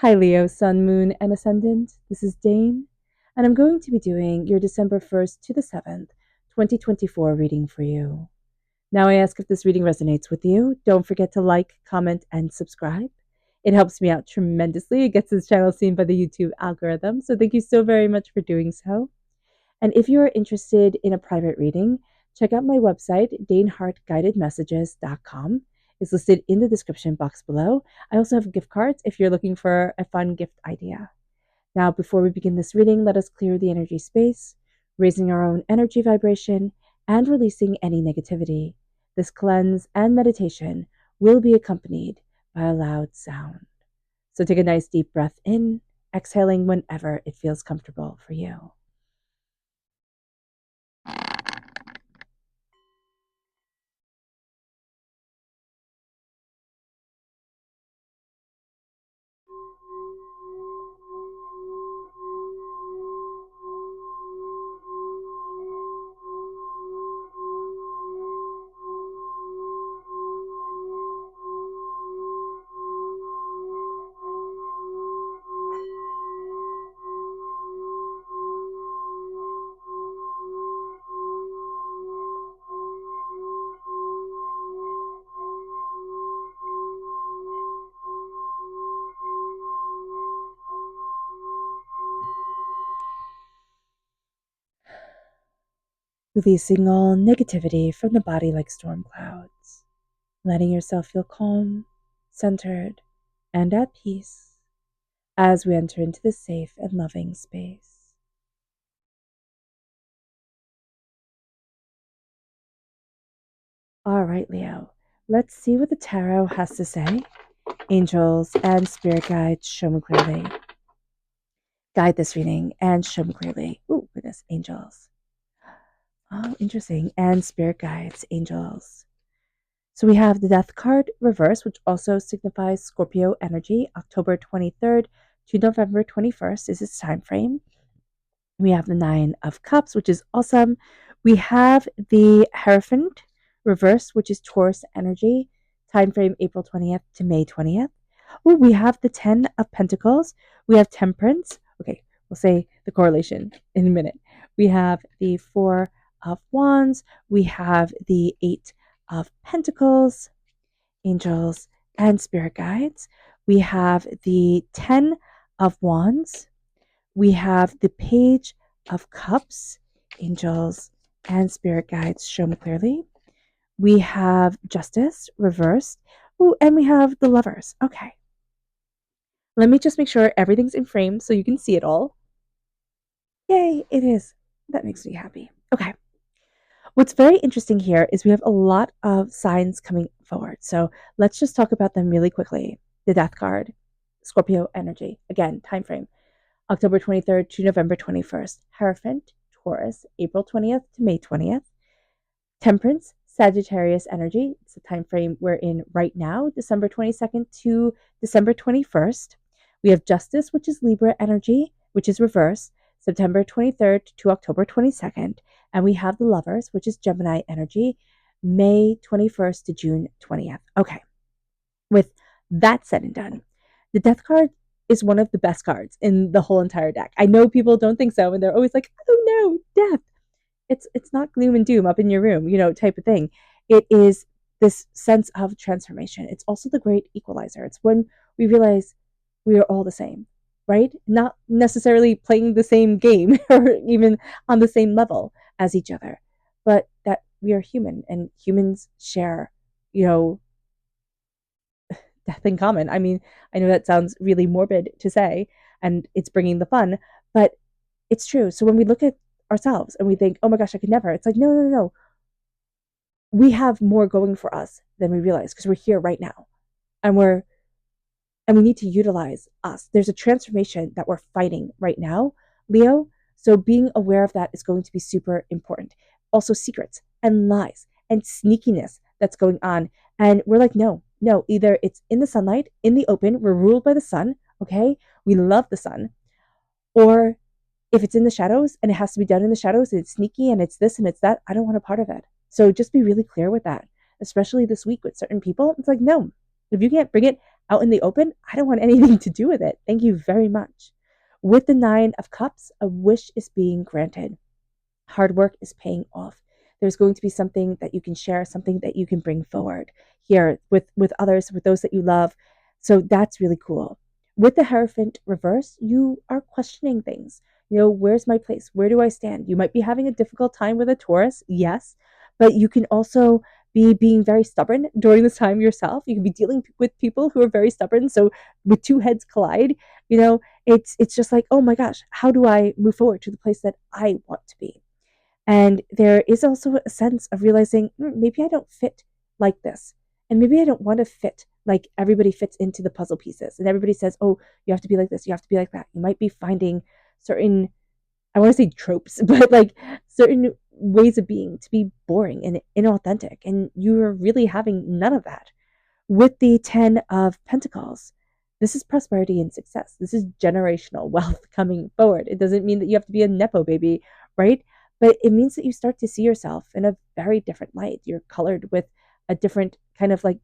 Hi, Leo, Sun, Moon, and Ascendant. This is Dane, and I'm going to be doing your December 1st to the 7th, 2024 reading for you. Now, I ask if this reading resonates with you. Don't forget to like, comment, and subscribe. It helps me out tremendously. It gets this channel seen by the YouTube algorithm, so thank you so very much for doing so. And if you are interested in a private reading, check out my website, daneharttarot.com. It's listed in the description box below. I also have gift cards if you're looking for a fun gift idea. Now, before we begin this reading, let us clear the energy space, raising our own energy vibration and releasing any negativity. This cleanse and meditation will be accompanied by a loud sound. So take a nice deep breath in, exhaling whenever it feels comfortable for you. Releasing all negativity from the body like storm clouds, letting yourself feel calm, centered, and at peace as we enter into this safe and loving space. All right, Leo, let's see what the tarot has to say. Angels and spirit guides, show me clearly. Guide this reading and show me clearly. Oh, goodness, angels. Oh, interesting. And spirit guides, angels. So we have the Death card reverse, which also signifies Scorpio energy. October 23rd to November 21st is its time frame. We have the Nine of Cups, which is awesome. We have the Hierophant reverse, which is Taurus energy. Time frame April 20th to May 20th. Oh, we have the Ten of Pentacles. We have Temperance. Okay, we'll say the correlation in a minute. We have the Four of Wands. We have the Eight of Pentacles, angels, and spirit guides. We have the Ten of Wands. We have the Page of Cups, angels, and spirit guides, show me clearly. We have Justice reversed. Ooh, and we have the Lovers. Okay. Let me just make sure everything's in frame so you can see it all. Yay, it is. That makes me happy. Okay. What's very interesting here is we have a lot of signs coming forward. So let's just talk about them really quickly. The Death card, Scorpio energy. Again, time frame. October 23rd to November 21st. Hierophant, Taurus, April 20th to May 20th. Temperance, Sagittarius energy. It's the time frame we're in right now, December 22nd to December 21st. We have Justice, which is Libra energy, which is reverse, September 23rd to October 22nd. And we have the Lovers, which is Gemini energy, May 21st to June 20th. Okay. With that said and done, the Death card is one of the best cards in the whole entire deck. I know people don't think so, and they're always like, "Oh no, death." It's not gloom and doom up in your room, type of thing. It is this sense of transformation. It's also the great equalizer. It's when we realize we are all the same, right? Not necessarily playing the same game or even on the same level as each other, but that we are human and humans share, death in common. I mean, I know that sounds really morbid to say, and it's bringing the fun, but it's true. So when we look at ourselves and we think, oh my gosh, I could never, it's like, no, no, no. We have more going for us than we realize because we're here right now. And we need to utilize us. There's a transformation that we're fighting right now, Leo. So being aware of that is going to be super important. Also, secrets and lies and sneakiness that's going on. And we're like, no, either it's in the sunlight, in the open, we're ruled by the sun, okay? We love the sun. Or if it's in the shadows and it has to be done in the shadows, it's sneaky and it's this and it's that, I don't want a part of it. So just be really clear with that, especially this week with certain people. It's like, no, if you can't bring it out in the open, I don't want anything to do with it. Thank you very much. With the Nine of Cups, a wish is being granted. Hard work is paying off. There's going to be something that you can share, something that you can bring forward here with others, with those that you love. So that's really cool. With the Hierophant reverse, you are questioning things. Where's my place? Where do I stand? You might be having a difficult time with a Taurus, yes, but you can also be being very stubborn during this time yourself. You can be dealing with people who are very stubborn. So with two heads collide, it's just like, oh my gosh, how do I move forward to the place that I want to be? And there is also a sense of realizing, maybe I don't fit like this. And maybe I don't want to fit like everybody fits into the puzzle pieces. And everybody says, oh, you have to be like this, you have to be like that. You might be finding certain, I want to say tropes, but like certain ways of being to be boring and inauthentic. And you're really having none of that. With the 10 of Pentacles, this is prosperity and success. This is generational wealth coming forward. It doesn't mean that you have to be a Nepo baby, right? But it means that you start to see yourself in a very different light. You're colored with a different kind of like,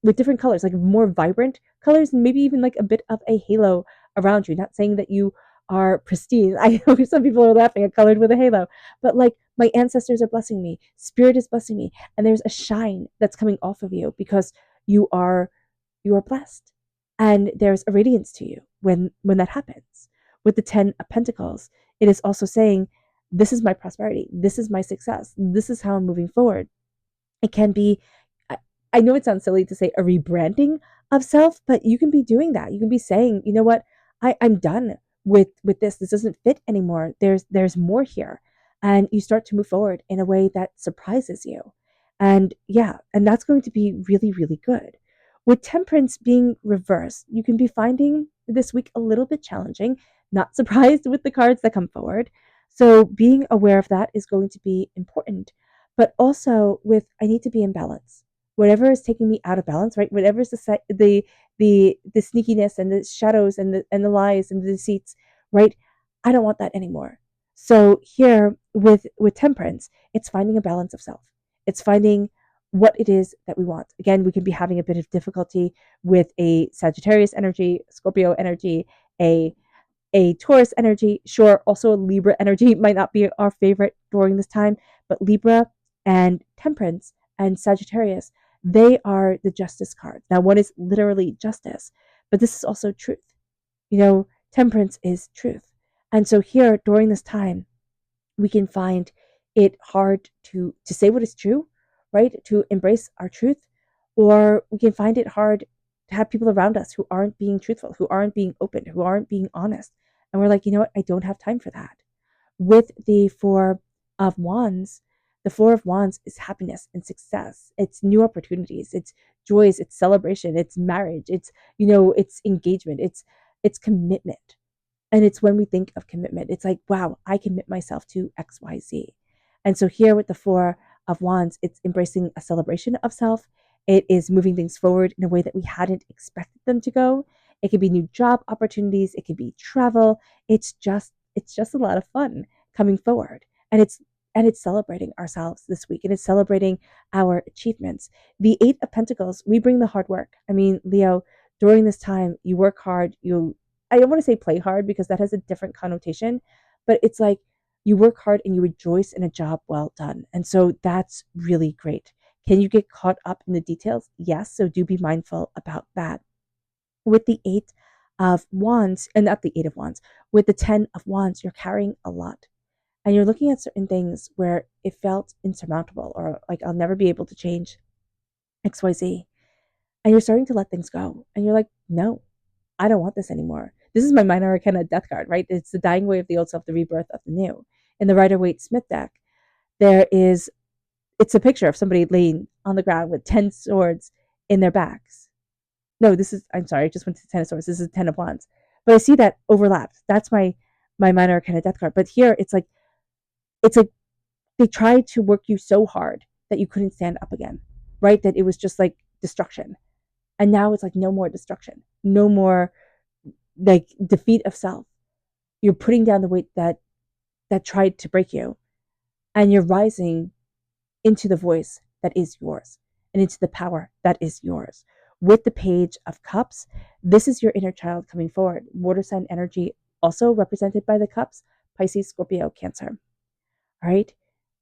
with different colors, like more vibrant colors, and maybe even like a bit of a halo around you. Not saying that you are pristine. I know some people are laughing at colored with a halo, but like my ancestors are blessing me, spirit is blessing me, and there's a shine that's coming off of you because you are blessed, and there's a radiance to you when that happens. With the 10 of Pentacles, it is also saying, this is my prosperity, this is my success, this is how I'm moving forward. It can be, I know it sounds silly to say a rebranding of self, but you can be doing that. You can be saying, you know what, I'm done with this. This doesn't fit anymore. There's more here. And you start to move forward in a way that surprises you. And yeah, and that's going to be really, really good. With Temperance being reversed, you can be finding this week a little bit challenging, not surprised with the cards that come forward. So being aware of that is going to be important. But also with, I need to be in balance. Whatever is taking me out of balance, right? Whatever is the sneakiness and the shadows and the lies and the deceits, right? I don't want that anymore. So here with Temperance, it's finding a balance of self. It's finding what it is that we want. Again, we can be having a bit of difficulty with a Sagittarius energy, Scorpio energy, a Taurus energy. Sure, also a Libra energy might not be our favorite during this time, but Libra and Temperance and Sagittarius, they are the justice cards. Now, one is literally justice, but this is also truth. Temperance is truth. And so here during this time, we can find it hard to say what is true, right? To embrace our truth, or we can find it hard to have people around us who aren't being truthful, who aren't being open, who aren't being honest. And we're like, you know what? I don't have time for that. With the Four of Wands, the Four of Wands is happiness and success. It's new opportunities. It's joys. It's celebration. It's marriage. It's engagement. It's commitment. And it's when we think of commitment, it's like, wow, I commit myself to XYZ. And so here with the Four of Wands, it's embracing a celebration of self. It is moving things forward in a way that we hadn't expected them to go. It could be new job opportunities. It could be travel. It's just a lot of fun coming forward. And it's celebrating ourselves this week, and it's celebrating our achievements. The Eight of Pentacles, we bring the hard work. I mean, Leo, during this time, you work hard, I don't want to say play hard because that has a different connotation, but it's like you work hard and you rejoice in a job well done. And so that's really great. Can you get caught up in the details? Yes. So do be mindful about that. With the Eight of Wands, and not the Eight of Wands, with the 10 of Wands, you're carrying a lot. And you're looking at certain things where it felt insurmountable, or like, I'll never be able to change XYZ. And you're starting to let things go. And you're like, no, I don't want this anymore. This is my minor arcana death card, right? It's the dying away of the old self, the rebirth of the new. In the Rider-Waite-Smith deck, it's a picture of somebody laying on the ground with 10 swords in their backs. No, I'm sorry, I just went to 10 of swords. This is 10 of wands. But I see that overlaps. That's my minor arcana death card. But here it's like they tried to work you so hard that you couldn't stand up again, right? That it was just like destruction. And now it's like no more destruction, no more like defeat of self. You're putting down the weight that tried to break you, and you're rising into the voice that is yours and into the power that is yours. With the Page of Cups, this is your inner child coming forward. Water sign energy also represented by the cups, Pisces, Scorpio, Cancer. All right.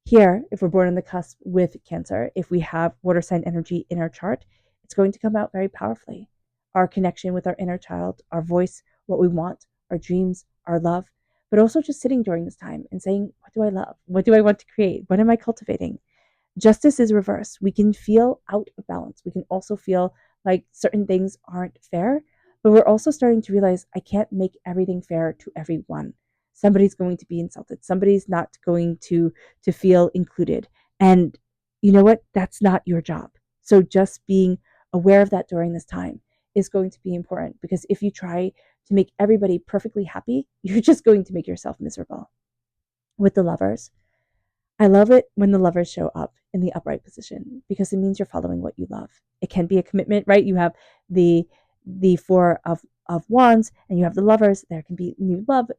Here, if we're born on the cusp with Cancer, if we have water sign energy in our chart, it's going to come out very powerfully. Our connection with our inner child, our voice, what we want, our dreams, our love, but also just sitting during this time and saying, what do I love? What do I want to create? What am I cultivating? Justice is reversed. We can feel out of balance. We can also feel like certain things aren't fair, but we're also starting to realize I can't make everything fair to everyone. Somebody's going to be insulted. Somebody's not going to feel included. And you know what? That's not your job. So just being aware of that during this time is going to be important, because if you try to make everybody perfectly happy, you're just going to make yourself miserable. With the Lovers, I love it when the Lovers show up in the upright position, because it means you're following what you love. It can be a commitment, right? You have the Four of Wands and you have the Lovers. There can be new love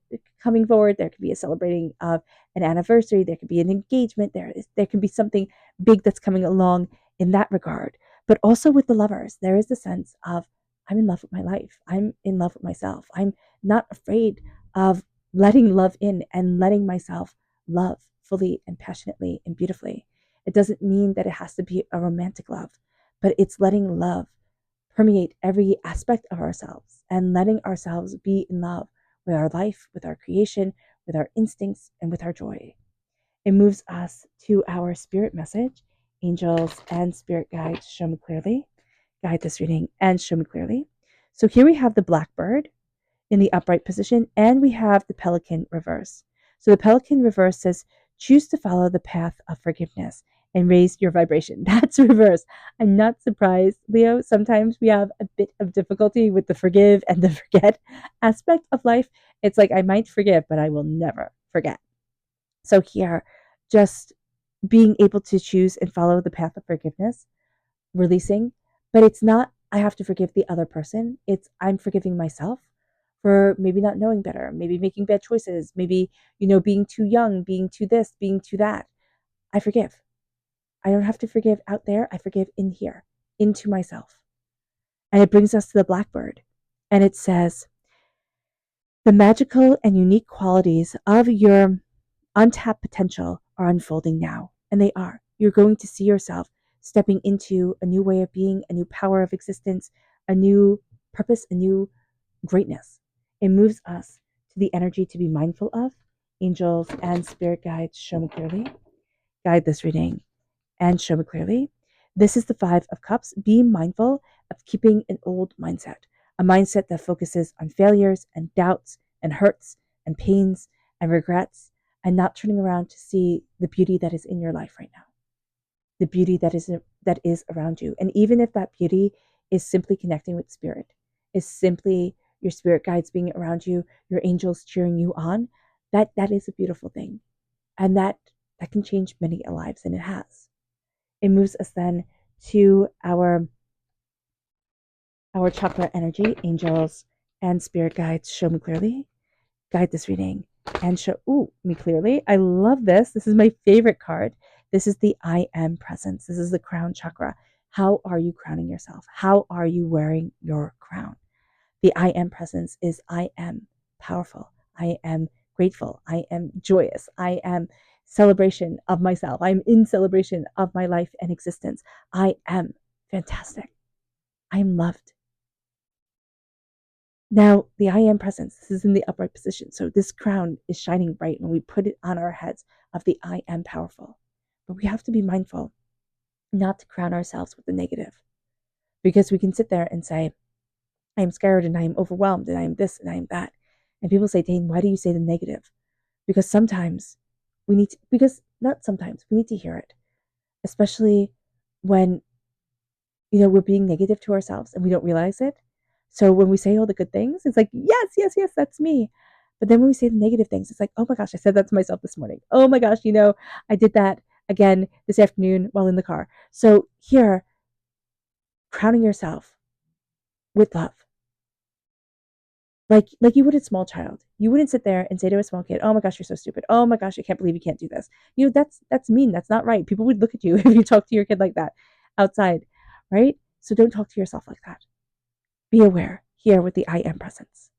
coming forward. There can be a celebrating of an anniversary. There could be an engagement. There can be something big that's coming along in that regard. But also with the Lovers, there is the sense of, I'm in love with my life. I'm in love with myself. I'm not afraid of letting love in and letting myself love fully and passionately and beautifully. It doesn't mean that it has to be a romantic love, but it's letting love permeate every aspect of ourselves and letting ourselves be in love with our life, with our creation, with our instincts, and with our joy. It moves us to our spirit message. Angels and spirit guides, show me clearly. Guide this reading and show me clearly. So here we have the blackbird in the upright position, and we have the pelican reverse. So the pelican reverse says, choose to follow the path of forgiveness and raise your vibration. That's reverse. I'm not surprised, Leo. Sometimes we have a bit of difficulty with the forgive and the forget aspect of life. It's like I might forgive, but I will never forget. So here, just being able to choose and follow the path of forgiveness, releasing, but it's not I have to forgive the other person. It's I'm forgiving myself for maybe not knowing better, maybe making bad choices, maybe, being too young, being too this, being too that. I forgive. I don't have to forgive out there. I forgive in here, into myself. And it brings us to the blackbird. And it says, the magical and unique qualities of your untapped potential are unfolding now. And they are. You're going to see yourself stepping into a new way of being, a new power of existence, a new purpose, a new greatness. It moves us to the energy to be mindful of. Angels and spirit guides, show me clearly. Guide this reading and show me clearly. This is the Five of Cups. Be mindful of keeping an old mindset, a mindset that focuses on failures and doubts and hurts and pains and regrets, and not turning around to see the beauty that is in your life right now, the beauty that is around you. And even if that beauty is simply connecting with spirit, is simply your spirit guides being around you, your angels cheering you on, that is a beautiful thing. And that can change many lives, and it has. It moves us then to our chakra energy. Angels and spirit guides, show me clearly. Guide this reading and show me clearly. I love this. This is my favorite card. This is the I am presence. This is the crown chakra. How are you crowning yourself? How are you wearing your crown? The I am presence is I am powerful. I am grateful. I am joyous. I am celebration of myself. I'm in celebration of my life and existence. I am fantastic. I am loved. Now, the I am presence, this is in the upright position. So this crown is shining bright when we put it on our heads of the I am powerful. But we have to be mindful not to crown ourselves with the negative, because we can sit there and say, I am scared and I am overwhelmed and I am this and I am that. And people say, Dane, why do you say the negative? Because sometimes we need to, because not sometimes, we need to hear it, especially when, we're being negative to ourselves and we don't realize it. So when we say all the good things, it's like, yes, yes, yes, that's me. But then when we say the negative things, it's like, oh my gosh, I said that to myself this morning. Oh my gosh, I did that again this afternoon while in the car. So here, crowning yourself with love. Like you would a small child. You wouldn't sit there and say to a small kid, oh my gosh, you're so stupid. Oh my gosh, I can't believe you can't do this. That's mean. That's not right. People would look at you if you talk to your kid like that outside, right? So don't talk to yourself like that. Be aware here with the I am presence.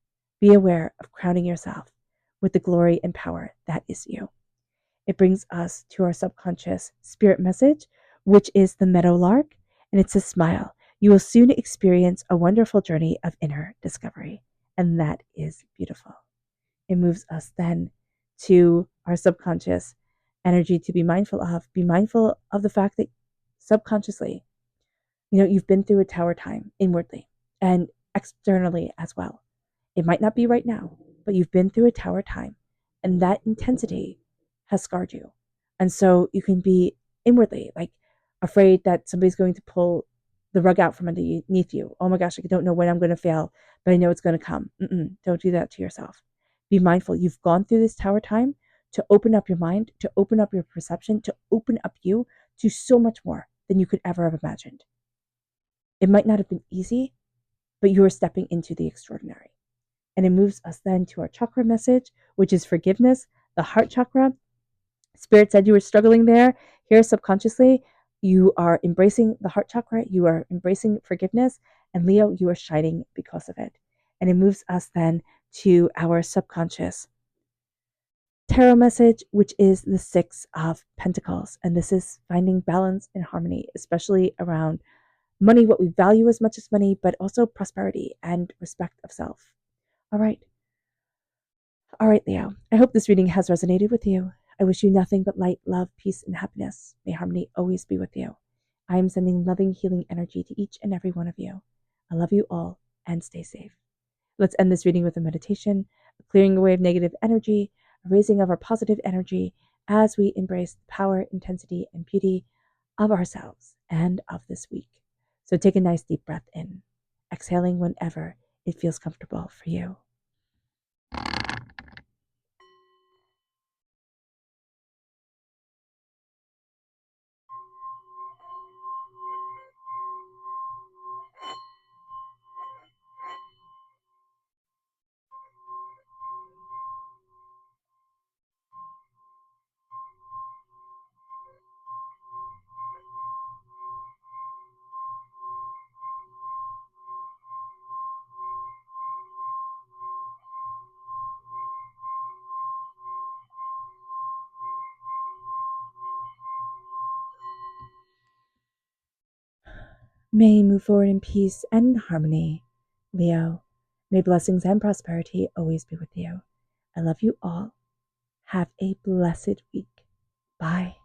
Be aware of crowning yourself with the glory and power that is you. It brings us to our subconscious spirit message, which is the meadowlark, and it's a smile. You will soon experience a wonderful journey of inner discovery, and that is beautiful. It moves us then to our subconscious energy to be mindful of. Be mindful of the fact that subconsciously, you've been through a tower time inwardly and externally as well. It might not be right now, but you've been through a tower time, and that intensity has scarred you. And so you can be inwardly like afraid that somebody's going to pull the rug out from underneath you. Oh my gosh, I don't know when I'm going to fail, but I know it's going to come. Don't do that to yourself. Be mindful. You've gone through this tower time to open up your mind, to open up your perception, to open up you to so much more than you could ever have imagined. It might not have been easy, but you are stepping into the extraordinary. And it moves us then to our chakra message, which is forgiveness, the heart chakra. Spirit said you were struggling there. Here, subconsciously, you are embracing the heart chakra. You are embracing forgiveness. And Leo, you are shining because of it. And it moves us then to our subconscious tarot message, which is the Six of Pentacles. And this is finding balance and harmony, especially around money, what we value as much as money, but also prosperity and respect of self. All right. All right, Leo. I hope this reading has resonated with you. I wish you nothing but light, love, peace, and happiness. May harmony always be with you. I am sending loving, healing energy to each and every one of you. I love you all and stay safe. Let's end this reading with a meditation, a clearing away of negative energy, a raising of our positive energy as we embrace the power, intensity, and beauty of ourselves and of this week. So take a nice deep breath in, exhaling whenever it feels comfortable for you. May you move forward in peace and harmony, Leo. May blessings and prosperity always be with you. I love you all. Have a blessed week. Bye.